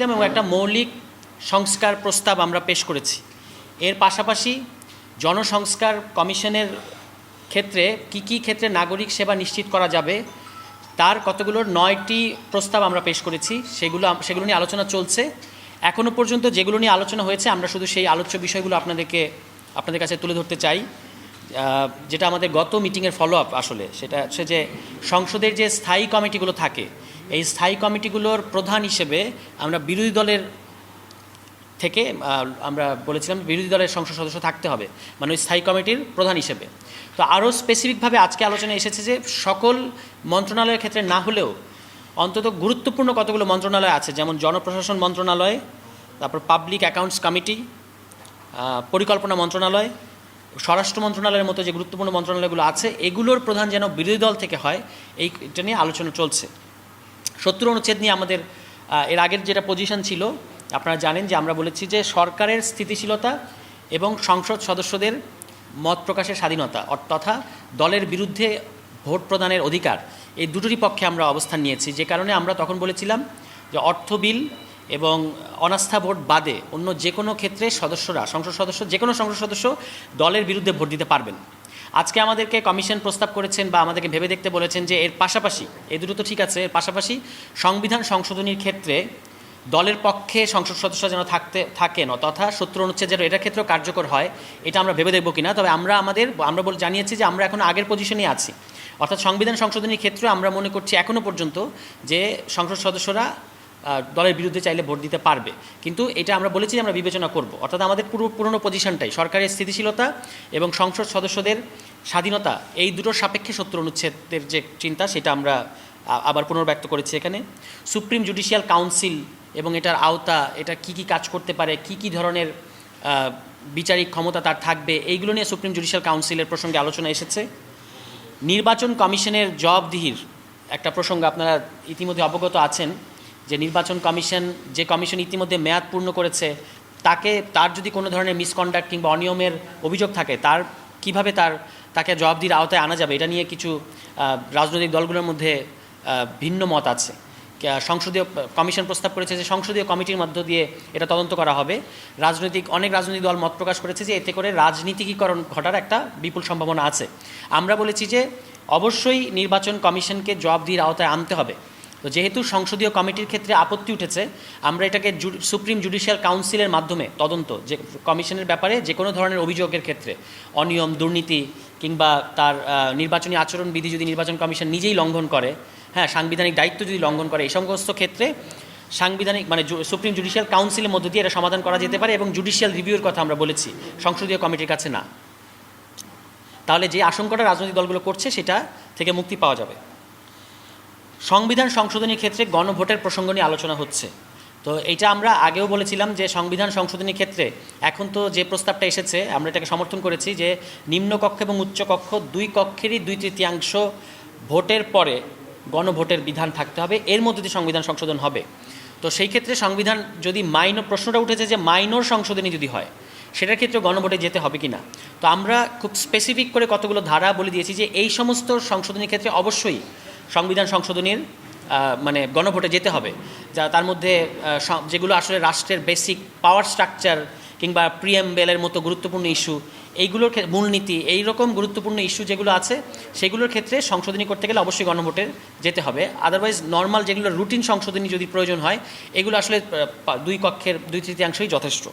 এবং একটা মৌলিক সংস্কার প্রস্তাব আমরা পেশ করেছি। এর পাশাপাশি জনসংস্কার কমিশনের ক্ষেত্রে কি ক্ষেত্রে নাগরিক সেবা নিশ্চিত করা যাবে তার কতগুলো 9টি প্রস্তাব আমরা পেশ করেছি। সেগুলো নিয়ে আলোচনা চলছে। এখনও পর্যন্ত যেগুলো নিয়ে আলোচনা হয়েছে আমরা শুধু সেই আলোচ্য বিষয়গুলো আপনাদের কাছে তুলে ধরতে চাই। যেটা আমাদের গত মিটিংয়ের ফলো আপ আসলে সেটা হচ্ছে যে সংসদের যে স্থায়ী কমিটিগুলো থাকে, এই স্থায়ী কমিটিগুলোর প্রধান হিসেবে আমরা বিরোধী দলের থেকে আমরা বলেছিলাম বিরোধী দলের সংসদ সদস্য থাকতে হবে, মানে ওই স্থায়ী কমিটির প্রধান হিসেবে। তো আরও স্পেসিফিকভাবে আজকে আলোচনায় এসেছে যে সকল মন্ত্রণালয়ের ক্ষেত্রে না হলেও অন্তত গুরুত্বপূর্ণ কতগুলো মন্ত্রণালয় আছে, যেমন জনপ্রশাসন মন্ত্রণালয়, তারপর পাবলিক অ্যাকাউন্টস কমিটি, পরিকল্পনা মন্ত্রণালয়, স্বরাষ্ট্র মন্ত্রণালয়ের মতো যে গুরুত্বপূর্ণ মন্ত্রণালয়গুলো আছে এগুলোর প্রধান যেন বিরোধী দল থেকে হয়, এইটা নিয়ে আলোচনা চলছে। 70 অনুচ্ছেদ নিয়ে আমাদের এর আগের যেটা পজিশন ছিল আপনারা জানেন যে আমরা বলেছি যে সরকারের স্থিতিশীলতা এবং সংসদ সদস্যদের মত প্রকাশের স্বাধীনতা তথা দলের বিরুদ্ধে ভোট প্রদানের অধিকার, এই দুটোরই পক্ষে আমরা অবস্থান নিয়েছি। যে কারণে আমরা তখন বলেছিলাম যে অর্থ বিল এবং অনাস্থা ভোট বাদে অন্য যে কোনো ক্ষেত্রে যে কোনো সংসদ সদস্য দলের বিরুদ্ধে ভোট দিতে পারবেন। আজকে আমাদেরকে কমিশন প্রস্তাব করেছেন বা আমাদেরকে ভেবে দেখতে বলেছেন যে এর পাশাপাশি, এই দুটো তো ঠিক আছে, এর পাশাপাশি সংবিধান সংশোধনীর ক্ষেত্রে দলের পক্ষে সংসদ সদস্য যেন থাকেন তথা 70 অনুচ্ছেদ যেন এটার ক্ষেত্রেও কার্যকর হয়, এটা আমরা ভেবে দেখব কিনা। তবে আমরা জানিয়েছি যে আমরা এখন আগের পজিশনেই আছি, অর্থাৎ সংবিধান সংশোধনীর ক্ষেত্রে আমরা মনে করছি এখনও পর্যন্ত যে সংসদ সদস্যরা দলের বিরুদ্ধে চাইলে ভোট দিতে পারবে, কিন্তু এটা আমরা বলেছি যে আমরা বিবেচনা করব। অর্থাৎ আমাদের পুরনো পজিশনটাই সরকারের স্থিতিশীলতা এবং সংসদ সদস্যদের স্বাধীনতা, এই দুটোর সাপেক্ষে 70 অনুচ্ছেদের যে চিন্তা সেটা আমরা আবার পুনর্ব্যক্ত করেছি এখানে। সুপ্রিম জুডিশিয়াল কাউন্সিল এবং এটার আওতা, এটা কি কাজ করতে পারে, কি ধরনের বিচারিক ক্ষমতা তার থাকবে, এইগুলো নিয়ে সুপ্রিম জুডিশিয়াল কাউন্সিলের প্রসঙ্গে আলোচনা এসেছে। নির্বাচন কমিশনের জবাবদিহির একটা প্রসঙ্গ, আপনারা ইতিমধ্যে অবগত আছেন যে নির্বাচন কমিশন ইতিমধ্যে মেয়াদ পূর্ণ করেছে, তার যদি কোনো ধরনের মিসকন্ডাক্ট কিংবা অনিয়মের অভিযোগ থাকে কিভাবে তাকে জবাবদিহির আওতায় আনা যাবে, এটা নিয়ে কিছু রাজনৈতিক দলগুলোর মধ্যে ভিন্ন মত আছে। সংসদীয় কমিশন প্রস্তাব করেছে যে সংসদীয় কমিটির মধ্য দিয়ে এটা তদন্ত করা হবে। অনেক রাজনৈতিক দল মত প্রকাশ করেছে যে এতে করে রাজনীতিকীকরণ ঘটার একটা বিপুল সম্ভাবনা আছে। আমরা বলেছি যে অবশ্যই নির্বাচন কমিশনকে জবাবদিহির আওতায় আনতে হবে। তো যেহেতু সংসদীয় কমিটির ক্ষেত্রে আপত্তি উঠেছে, আমরা এটাকে সুপ্রিম জুডিশিয়াল কাউন্সিলের মাধ্যমে তদন্ত, যে কমিশনের ব্যাপারে যে কোনো ধরনের অভিযোগের ক্ষেত্রে অনিয়ম, দুর্নীতি কিংবা তার নির্বাচনী আচরণবিধি যদি নির্বাচন কমিশন নিজেই লঙ্ঘন করে, সাংবিধানিক দায়িত্ব যদি লঙ্ঘন করে, এই সমস্ত ক্ষেত্রে সুপ্রিম জুডিশিয়াল কাউন্সিলের মধ্য দিয়ে এটা সমাধান করা যেতে পারে এবং জুডিশিয়াল রিভিউর কথা আমরা বলেছি, সংসদীয় কমিটির কাছে না। তাহলে যে আশঙ্কাটা রাজনৈতিক দলগুলো করছে সেটা থেকে মুক্তি পাওয়া যাবে। সংবিধান সংশোধনীর ক্ষেত্রে গণভোটের প্রসঙ্গ নিয়ে আলোচনা হচ্ছে। তো এটা আমরা আগেও বলেছিলাম যে সংবিধান সংশোধনীর ক্ষেত্রে এখন তো যে প্রস্তাবটা এসেছে আমরা এটাকে সমর্থন করেছি যে নিম্নকক্ষ এবং উচ্চকক্ষ দুই কক্ষেরই 2/3 ভোটের পরে গণভোটের বিধান থাকতে হবে, এর মধ্যে দিয়ে সংবিধান সংশোধন হবে। তো সেই ক্ষেত্রে সংবিধান যদি প্রশ্নটা উঠেছে যে মাইনর সংশোধনী যদি হয় সেটার ক্ষেত্রে গণভোটে যেতে হবে কি না। তো আমরা খুব স্পেসিফিক করে কতগুলো ধারা বলে দিয়েছি যে এই সমস্ত সংশোধনীর ক্ষেত্রে অবশ্যই সংবিধান সংশোধনীর গণভোটে যেতে হবে, যা তার মধ্যে যেগুলো আসলে রাষ্ট্রের বেসিক পাওয়ার স্ট্রাকচার কিংবা প্রিএমবেলের মতো গুরুত্বপূর্ণ ইস্যু, এইগুলোর মূলনীতি, এইরকম গুরুত্বপূর্ণ ইস্যু যেগুলো আছে সেগুলোর ক্ষেত্রে সংশোধনী করতে গেলে অবশ্যই গণভোটে যেতে হবে। আদারওয়াইজ নর্মাল যেগুলো রুটিন সংশোধনী যদি প্রয়োজন হয় এগুলো আসলে 2 কক্ষের 2/3 যথেষ্ট।